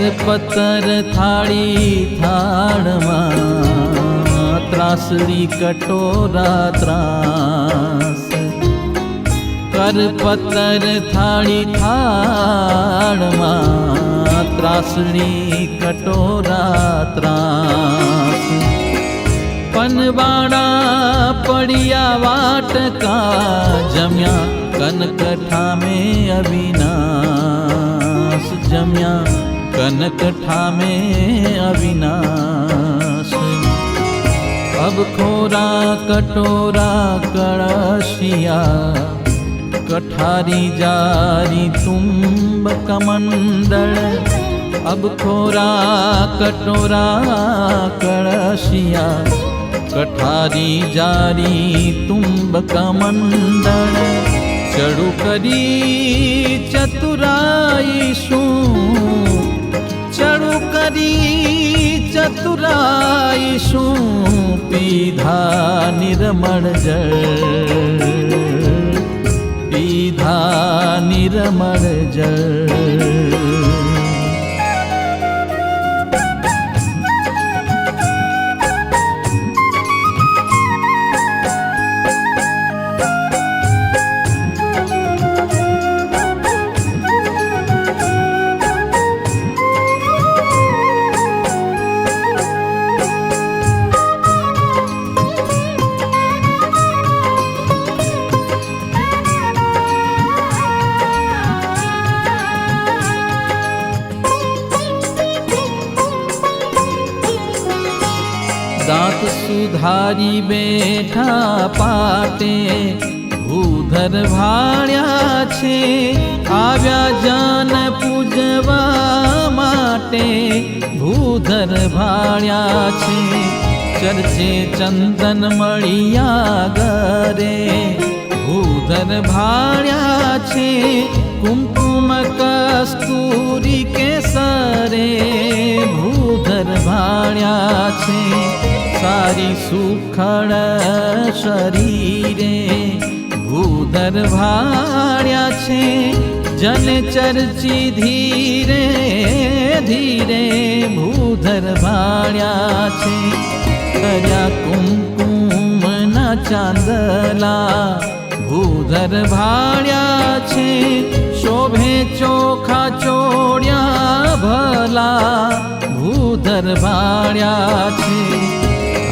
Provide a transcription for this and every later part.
करपतर थाળી થાળમાં ત્રાસડી કટોરા ત્રાસ करपतर थाળી થાળમાં ત્રાસડી કટોરા ત્રાસ पनवाड़ा पड़िया वाटका जम्या कनकठा में अविनाश जम्या कनकठा में अविनाश अब खोरा कटोरा कड़शिया कठारी जारी तुम्ब कमंडल अब खोरा कटोरा कड़शिया कठारी जारी तुम्ब कमंडल चढ़ू करी चतुराई शू चढ़ू करी चतुराई शू पीधा निर्मल जल पीधा निर्मल जल दांत सुधारी बैठा पाटे भूधर भाड़्या छे आव्या जान पूजवा माटे भूधर भाड़्या छे चर्चे चंदन मळिया गरे भूधर भाड़्या छे कुमकुम कस्तूरी केसरे भूधर भाड़्या छे सारी सुखड़ शरीरे भूधर भाड़्या छे जन चर्ची धीरे धीरे भूधर भाड़्या छे कर्या कुमकुम न चांदला भूधर भाड़्या छे शोभे चोखा चोड़िया भला भूधर भाड़्या छे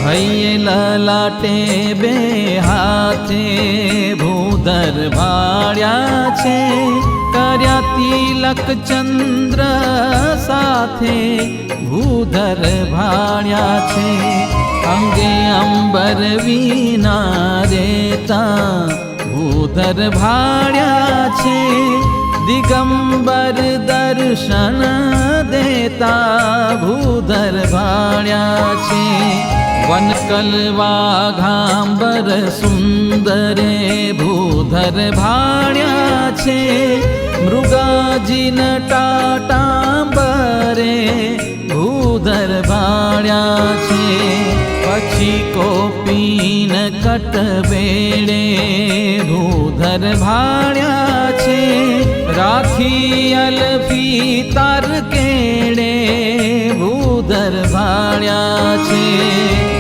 हये ललाटे बे हाथे भूधर भाड़्या छे कर्या तिलक चंद्र साथे भूधर भाड़्या छे अंगे अंबर वीना रेता भूधर भाड़्या छे दिगंबर दर्शन देता भूधर भाड़्या छे वनकलवा घांबर सुंदरे भूधर भाड़्या छे मृगाजीन टाटांबरे भूधर भाड़्या छे पछी कोपीन कटबेड़े भूधर भाड़्या छे राखी अल्फी तार केड़े भूधर भाड़्या छे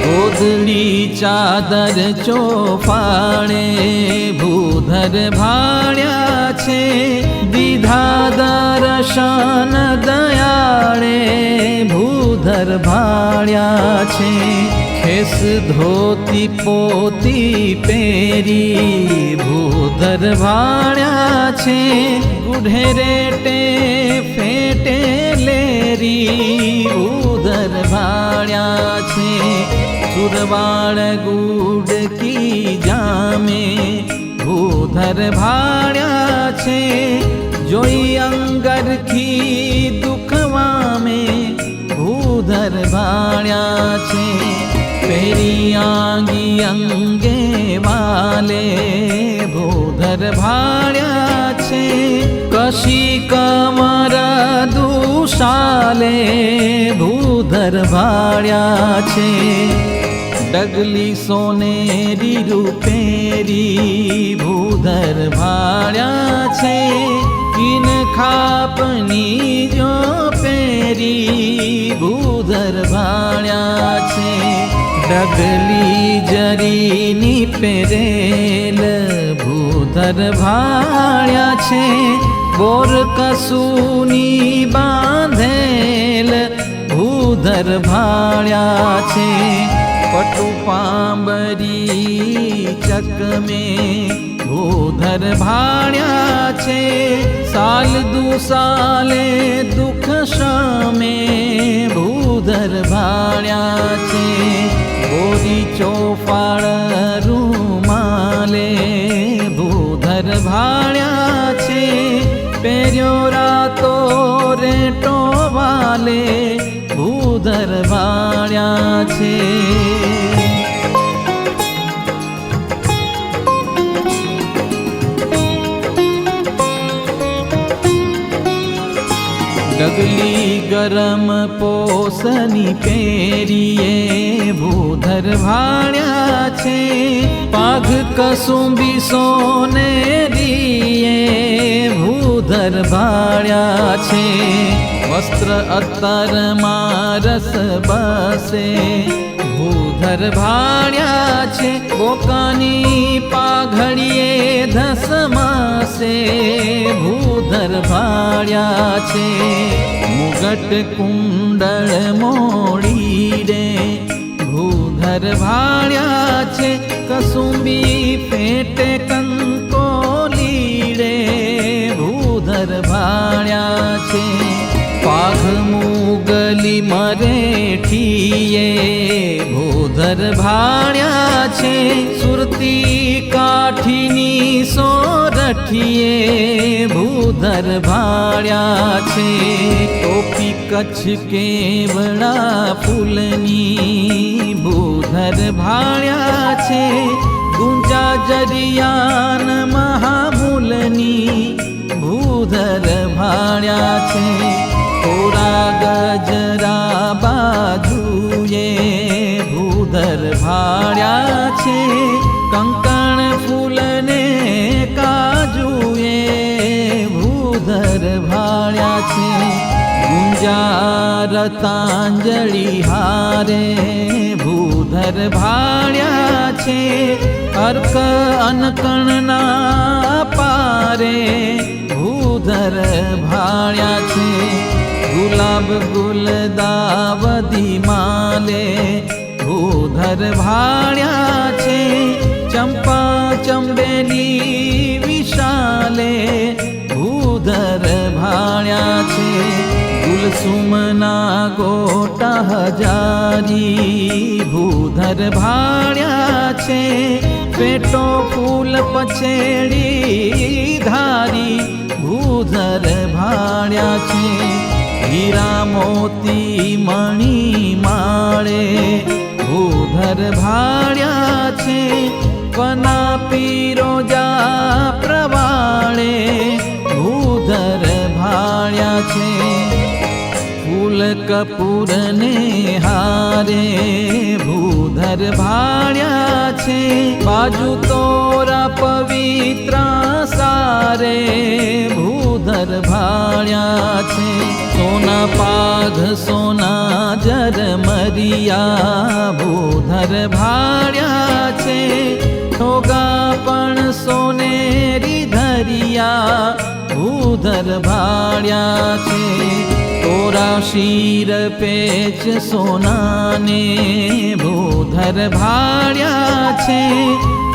गोदड़ी चादर चोफाड़े भूधर भाड़्या छे दीधा दर्शन दयाड़े भूधर भाड़्या छे खेस धोती पोती पेरी भूधर भाड़्या छे गुढेरेटे फेटे लेरी भूधर भाड़्या छे सुरवाड़ गुड़ की जामे भूधर भाड़्या छे जोई अंगर की दुखवा में भूधर भाड़्या छे पेरी आंगी अंगे वाले भूधर भाड़्या छे कशी कमर दुशाले भूधर भाड़्या छे डगली सोनेरी रूपेरी भूधर भाड़्या छे किन खापनी जो पेरी भूधर भाण्या छे डगली जरीनी पेरेल भूधर भाण्या छे बोर कसूनी बांधेल भूधर भाण्या छे पटु पांबरी चक में भूधर भाण्या छे साल दु साले दुख शामे भूधर भाण्या छे गोरी चौफाड़ रूमाले भूधर भाण्या छे पेर्यो रातो रेटो वाले भूधर भाण्या छे डगली गरम पोसनी पेरिए भूधर भाण्या छे पाघ कसुंबी सोनेरिए भूधर भाण्या छे वस्त्र अत्तर मारस बसे भूधर भाण्या छे बोकानी पाघड़िए धसमासे भूधर भाण्या छे मुगट कुंडल मोड़ी रे भूधर भाण्या छे कसुंबी पेटे कंकोली रे भूधर भाण्या छे पाघ मुगली मरेठीए भूधर भाण्या छे सुरती काठीनी सोरठीए भूधर भाण्या छे टोपी कच्छ केवड़ा फूलनी भूधर भाण्या छे गुंजा जरियान महामूलनी भूधर भाण्या छे थोड़ा गजरा बाजुए भूधर भाण्या छे कंकण फूलने काजुए भूधर भाण्या छे गुंजारतांजलि हारे भूधर भाण्या छे अर्क अनकणना पारे भूधर भाण्या छे गुलाब गुलदावदी माले भूधर भाण्या छे चंपा चंबेली विशाले भूधर भाण्या छे गुलसुमना गोटा हजारी भूधर भाण्या छे पेटो फूल पछेड़ी धारी भूधर भाण्या छे हीरा मोती मणि माळे भूधर भाण्या छे पना पीरोजा प्रवाळे भूधर भाण्या छे फूल कपूर ने हारे भूधर भाण्या छे बाजू तोरा पवित्रा सारे भूधर भाण्या छे सोना पाघ सोना जरमरिया भूधर भाण्या छे ठोगा पण सोनेरी धरिया भूधर भाण्या छे तोरा शीर पेच सोनाने भूधर भाण्या छे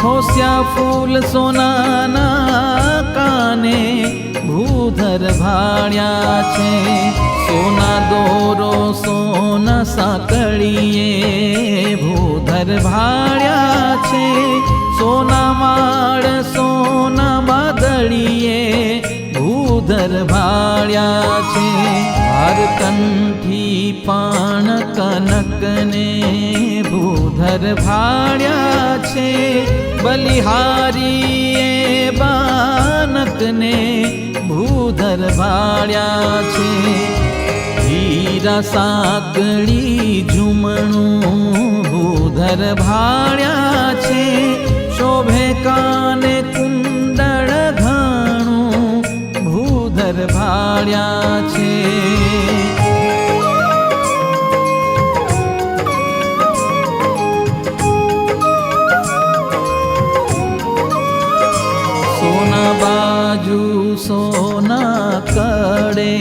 होस्या फूल सोनाना काने भूधर भाण्या छे सोना दोरो सोना साकळीए भूधर भाण्या छे सोना माळ सोना बादळीए भूधर भाण्या छे हारकंठी पाण कनकने भूधर भाण्या छे बलिहारीए बानकने भूधर भाण्या छे हीरा साकड़ी झुमणु भूधर भाण्या छे शोभे काने कुंडल घाणु भूधर ભાળ્યા છે. સોના બાજુ સોના કડે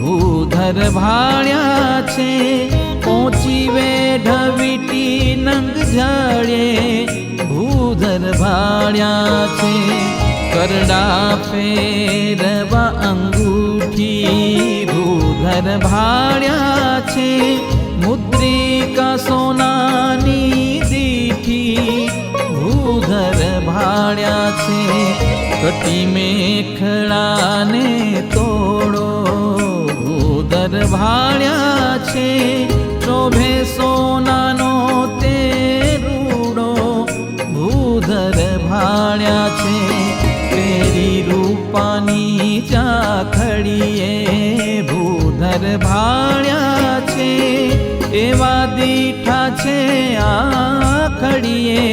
ભૂધર ભાળ્યા છે. પહોંચી વેઢ વીટી નંગ જડે ભૂધર ભાળ્યા છે. કરડા ફેરવા અંગૂઠી ભૂધર ભાળ્યા છે. મુદ્રિકા સોનાની દીઠી ભૂધર ભાળ્યા છે. કટી મેખડાને તોડો ભૂધર ભાળ્યા છે. શોભે સોનાનો તે રૂડો ભૂધર ભાળ્યા છે. પેરી રૂપાની ચાખડીએ ભૂધર ભાળ્યા છે. એવા દીઠા છે આખડીએ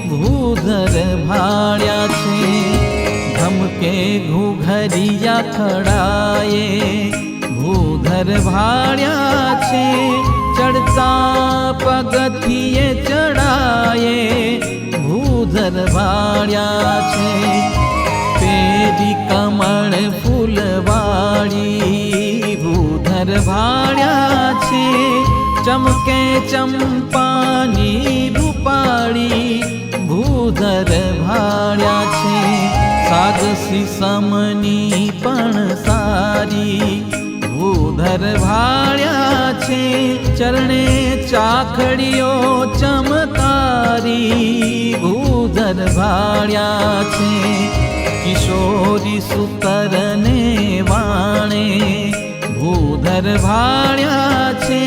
ભૂધર ભાળ્યા છે. ધમકે ઘૂઘરિયા ખડાએ ભૂધર ભાળ્યા છે. ચડતા પગથિયે ચડાયે ભૂધર ભાળ્યા છે. પેરી કમળ ફૂલવાળી ભૂધર ભાળ્યા છે. ચમકે ચંપાની રૂપાળી ભૂધર ભાળ્યા છે. સાગસી સમની પણ સારી ભૂધર ભાળ્યા છે. ચરણે ચાખડીઓ ચમકારી ભૂધર ભાળ્યા છે. કિશોરી સુતરને વાણે ભૂધર ભાળ્યા છે.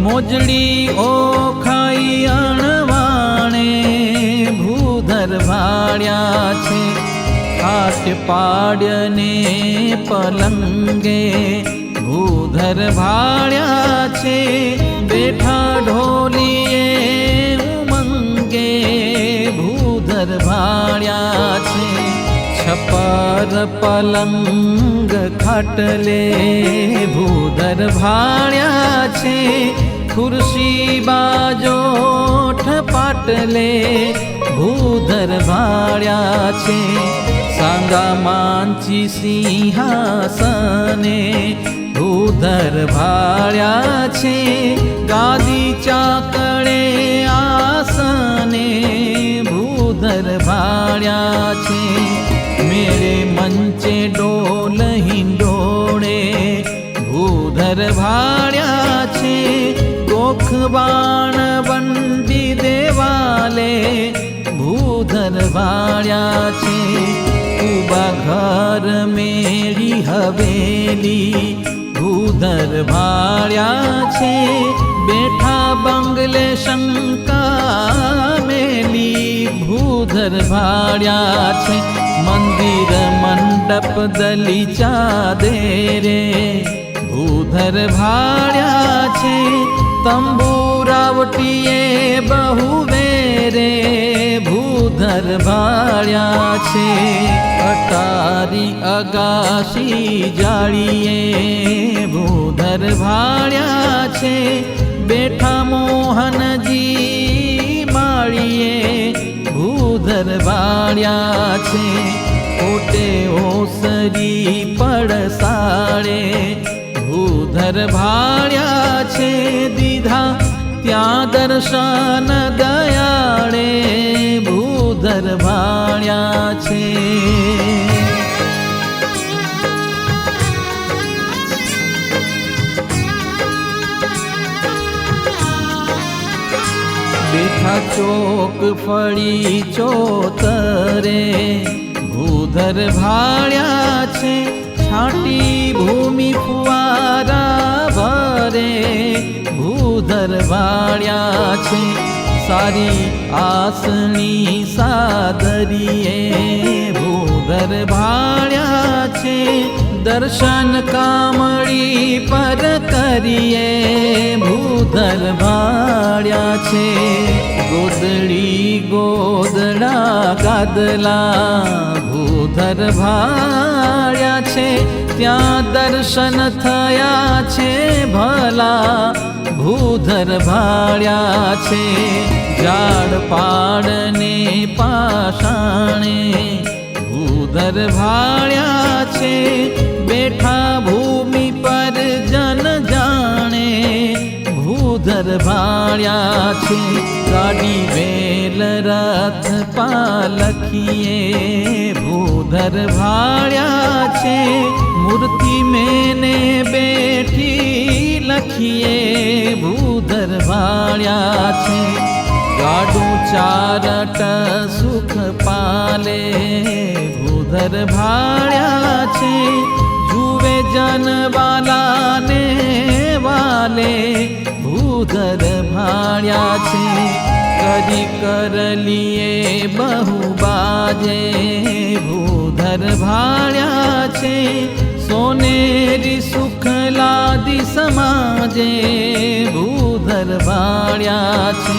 મોજડી ઓખાઈ અણવાણે ભૂધર ભાળ્યા છે. ખાટ પાડ્યને પલંગે ભૂધર ભાળ્યા છે. બેઠા ઢોલીએ ઉમંગે ભૂધર ભાળ્યા છે. છપર પલંગ ખાટલે ભૂધર ભાળ્યા છે. ખુરશી બાજોઠ પાટલે ભૂધર ભાળ્યા છે. સાંગા માંચી સિંહાસને ભૂધર ભાળ્યા છે. ગાદી ચાકળે આસને ભૂધર ભાળ્યા છે. મેળે મંચે ડોલ હિંડોળે ભૂધર ભાળ્યા છે. ગોખ બાણ વંડી દેવાલે ભૂધર ભાળ્યા છે. ઉબા ઘર મેળી હવેલી ભૂધર ભાળ્યા છે. બેઠા બંગલે શંકા મેલી ભૂધર ભાળ્યા છે. મંદિર મંડપ દલીચા દેરે ભૂધર ભાળ્યા છે. તંબુરાવટીએ બહુ વેરે ભૂધર ભાળ્યા છે. અટારી અગાશી જાળીએ ભૂધર ભાળ્યા છે. બેઠા મોહનજી માળીએ ભૂધર ભાળ્યા છે. ઓટે ઓસરી પડસાળે ભૂધર ભાળ્યા છે. દીધા ત્યાં દર્શન દયાળે ભૂધર ભાળ્યા છે. બેઠા ચોક ફળી ચોતરે ભૂધર ભાળ્યા છે. છાટી ભૂમિ ફુવારા ભરે ભૂધર ભાળ્યા છે. સારી આસણી સાદરીએ ભૂધર ભાળ્યા છે. દર્શન કામળી પર કરીએ ભૂધર ભાળ્યા છે. ગોદડી ગોદડા ગાદલા ભૂધર ભાળ્યા છે. ત્યાં દર્શન થયા છે ભલા ભૂધર ભાળ્યા છે ઝાડ પાડને પાષાણે ભૂધર ભાળ્યા છે બેઠા ભૂમિ પર જન જાણે ભૂધર ભાળ્યા છે ગાડી વેલ રથ પાલખીએ ભૂધર ભાળ્યા છે મૂર્તિ મેને બેઠી લખીએ ભૂધર ભાળ્યા છે ગાડું ચારટ સુખ પાલે ભૂધર ભાળ્યા છે જુએ જનવાલાને વાલે ભૂધર ભાળ્યા છે કરી કરલીએ બહુ બાજે ભૂધર ભાળ્યા છે સોનેરી સુખ લાદી સમાજે ભૂધર ભાળ્યા છે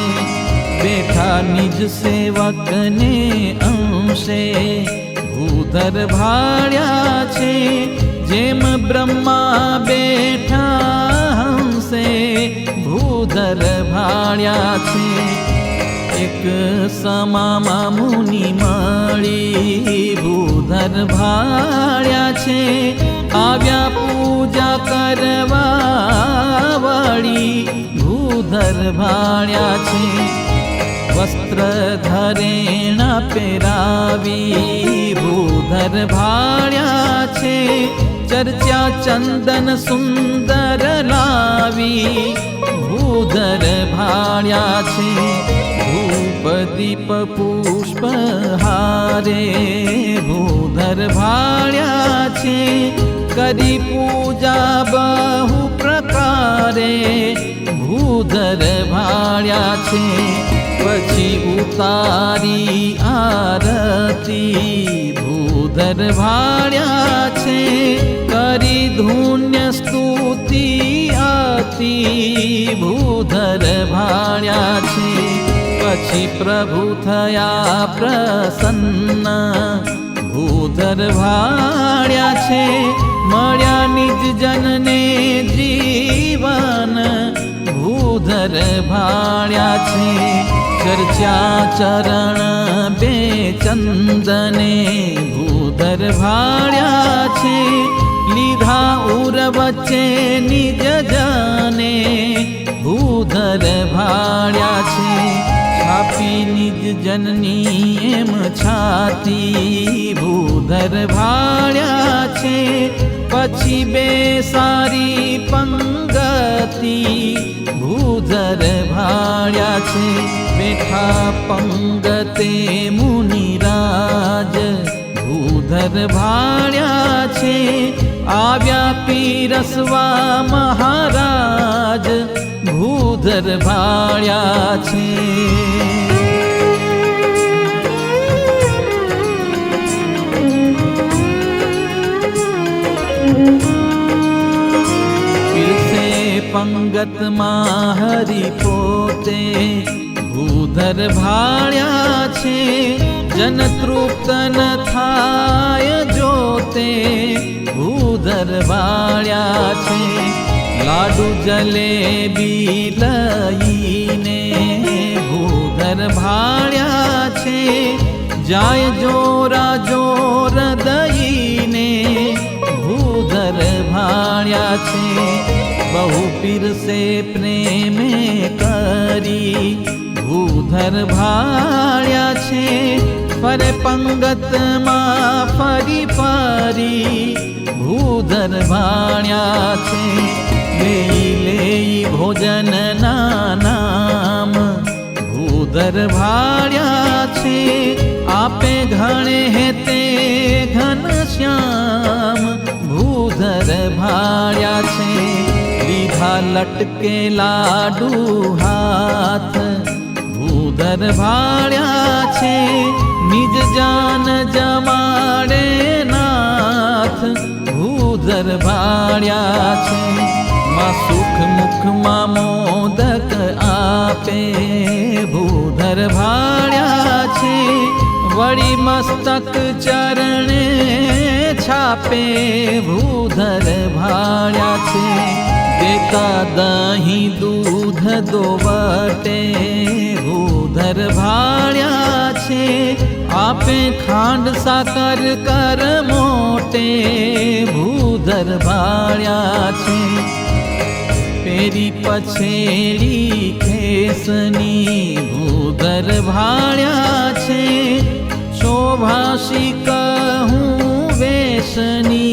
બેઠા નિજ સેવકને અંશે ભૂધર ભાળ્યા છે જેમ બ્રહ્મા બેઠા હંસે ભૂધર ભાળ્યા છે એક સમામાં મુનિ મળી ભૂધર ભાળ્યા છે આવ્યા પૂજા કરવા વળી ભૂધર ભાળ્યા છે વસ્ત્ર ધરેણા પહેરાવી ભૂધર ભાળ્યા છે ચર્ચા ચંદન સુંદર લાવી ભૂધર ભાળ્યા છે ધૂપ દીપ પુષ્પ હારે ભૂધર ભાળ્યા છે કરી પૂજા બહુ પ્રકારે ભૂધર ભાળ્યા છે પછી ઉતારી આરતી ભૂધર ભાળ્યા છે કરી ધૂન્ય સ્તુતિ આતી ભૂધર ભાળ્યા છે પછી પ્રભુ થયા પ્રસન્ન ભૂધર ભાળ્યા છે મળ્યા નિજ જનને જીવન ભૂધર ભાળ્યા છે ચર્ચા ચરણ બે ચંદને ભૂધર ભાળ્યા છે લીધા ઉર વચ્ચે નિજ જાને ભૂધર ભાળ્યા છે છાપી નિજ જનની એમ છાતી ભૂધર ભાળ્યા છે પછી બે સારી પંગતિ ભૂધર ભાળ્યા છે બેઠા પંગતે મુનિરાજ ભૂધર ભાળ્યા છે આવ્યા પીરસવા મહારાજ ભૂધર ભાળ્યા છે પંગતમાં હરિ પોતે ભૂધર ભાળ્યા છે જન તૃપ્ત ન થાય જોતે ભૂધર ભાળ્યા છે લાડુ જલેબી લઈને ભૂધર ભાળ્યા છે જાય જોરા જોર દઈને ભૂધર ભાળ્યા છે બહુ પીરસે પ્રેમે કરી ભૂધર ભાળ્યા છે ફરે પંગતમાં ફરી ફરી ભૂધર ભાળ્યા છે લેઈ લેઈ ભોજન નામ ભૂધર ભાળ્યા છે આપે ઘણે હેતે ઘનશ્યામ ભૂધર ભાળ્યા છે લીધા લટકે લાડુ હાથ ભૂધર ભાળ્યા છે નિજ જાન જમાડે નાથ ભૂધર ભાળ્યા છે માં સુખ મુખમાં મોદક આપે ભૂધર ભાળ્યા છે वड़ी मस्तक चरणे छापे भूधर भाळ्या छे। देता दही दूध दोवटे भूधर भाळ्या छे। आपे खांड साकर कर मोटे भूधर भाळ्या छे। पेरी पछेड़ी खेसनी भूधर भाळ्या छे। शोभाशी कहूँ वेशनी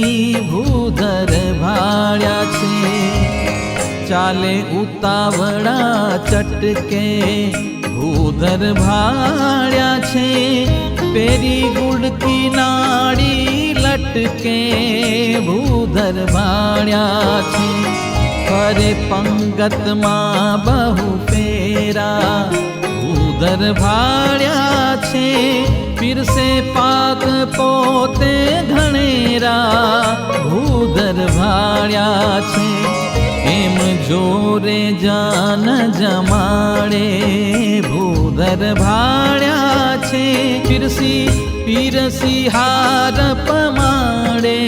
भूधर भाळ्या छे। चाले उतावड़ा चटके भूधर भाळ्या छे। पेरी गुड़की नाड़ी लटके भूधर भाळ्या छे। करे पंगत मां बहु फेरा भूधर भाळ्या छे। पीरसे पाक पोते घणेरा भूधर भाळ्या छे। एम जोरे जान जमाड़े भूधर भाळ्या छे। पीरसी हार पमाड़े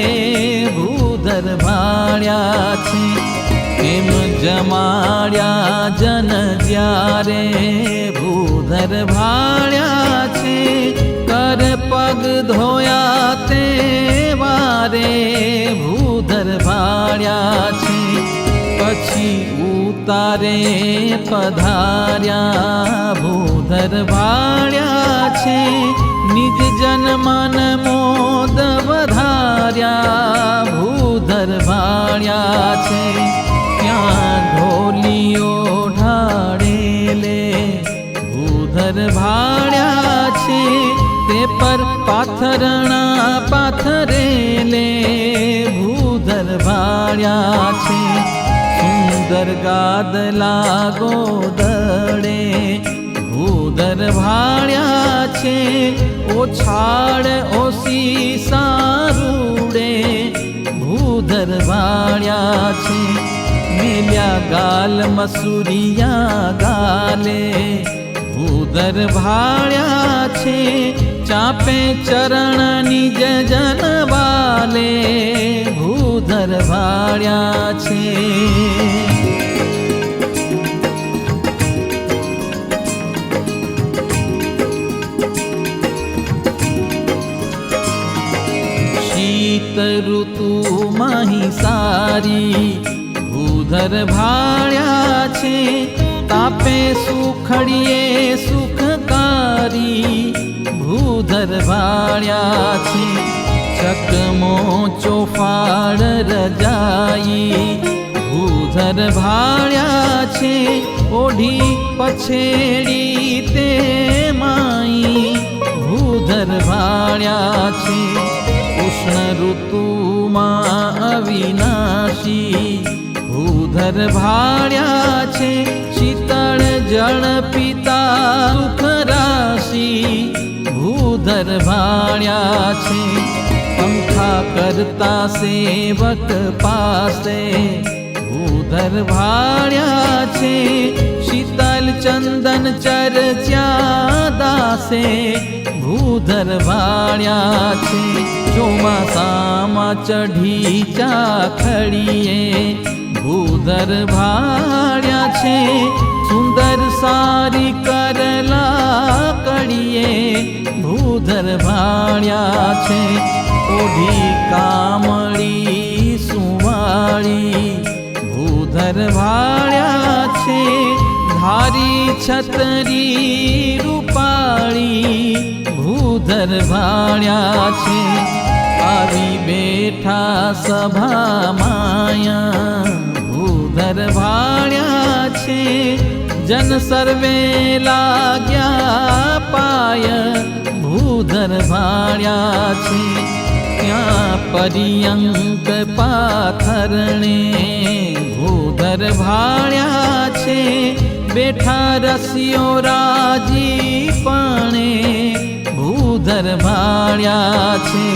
भूधर भाळ्या छे। एम जमाड्या जन ज्यारे भूधर भाळ्या छे। कर पग धोया ते वारे भूधर भाळ्या छे। पछी उतारे पधार्या भूधर भाळ्या छे। निज जन मन मोद वधार्या भूधर भाळ्या छे। ढोलियो ढाड़ेले भूधर भाळ्या छे। ते पर पाथरणा पाथरेले भूधर भाळ्या छे। सुंदर गादला गोदड़े भूधर भाळ्या छे। ओछाड़ ओसी सारूड़े भूधर भाळ्या छे। मेल्या गाल मसूरिया गाले भूधर भाळ्या छे। चापे चरण निज जन वाले भूधर भाळ्या छे। शीत ऋतु माही सारी भूधर भाळ्या छे। तापे सुखड़िए सुखकारी भूधर भाळ्या छे। चकमो चोफाड़ रजाई भूधर भाळ्या छे। ओढ़ी पछेड़ी ते माई भूधर भाळ्या छे। उष्ण ऋतु मां अविनाशी भूधर भाळ्या छे। शीतल जल पिता सुख राशि भूधर भाळ्या छे। पंखा करता सेवक पासे भूधर भाळ्या छे। शीतल चंदन चर्चा दासे भूधर भाळ्या छे। ચોમાસામાં ચઢી ચાખડીએ ભૂધર ભાળ્યા છે। સુંદર સારી કરલા કડીએ ભૂધર ભાળ્યા છે। ઓઢી કામળી સુવાળી ભૂધર ભાળ્યા છે। ધારી છતરી રૂપાળી ભૂધર ભાળ્યા છે। આવી બેઠા સભા માયા ભૂધર ભાળ્યા છે। જન સર્વે लाग्या पाय भूधर भाळ्या छे। त्या पर्यंक पाथरणे भूधर भाळ्या छे। बेठा रसियो राजी पणे भूधर भाळ्या छे।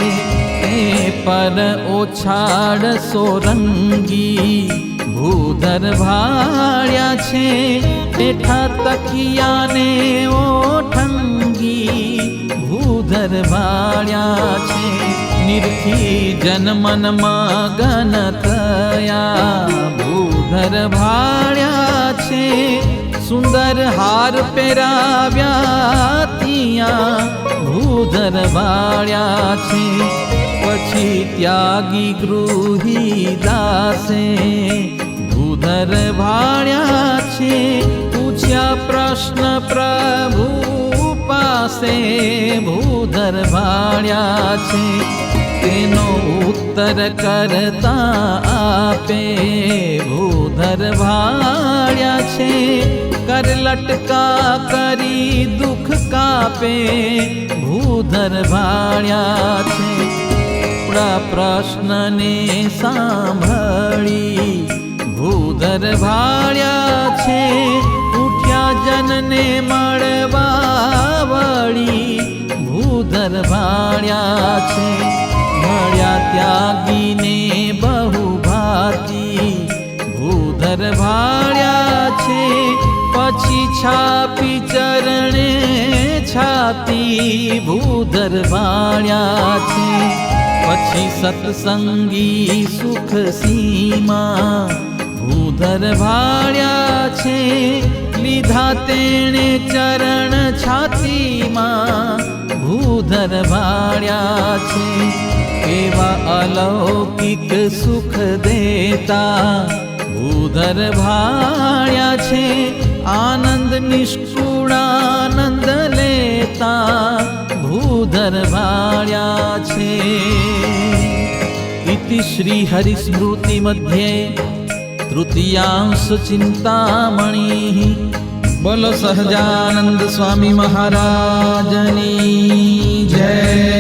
पर ओछाड़ सोरंगी भूधर भाळ्या छे। बेठा तकिया ने ओठंगी भूधर निरखी जनमन मगन थया भूधर भाळ्या छे सुंदर हार पेराव्या तिया भूधर भाळ्या छे पछी त्यागी गृही दासे भूधर भाळ्या छे पूछ्या प्रश्न प्रभु पासे भूधर भाळ्या छे तेनो उत्तर करता आपे भूधर भाळ्या छे कर लटका करी दुख कापे भूधर भाळ्या छे प्रश्न ने सांभळी भूधर भाळ्या छे उठ्या जनने मळवा वळी भूधर भाळ्या छे मळ्या त्यागीने बहु भाती भूधर भाळ्या छे पछी छापी चरणे छाती भूधर भाळ्या छे पछी सत्संगी सुख सीमा भूधर भाळ्या छे लीधा तेणे चरण छाती मां भूधर भाळ्या छे एवा अलौकिक सुख देता भूधर भाळ्या छे आनंद निष्कुळानंद लेता भूधर भाळ्या छे। इति श्री हरिस्मृति मध्ये तृतीयांश चिंतामणि। बोलो सहजानंद स्वामी महाराजनी जय।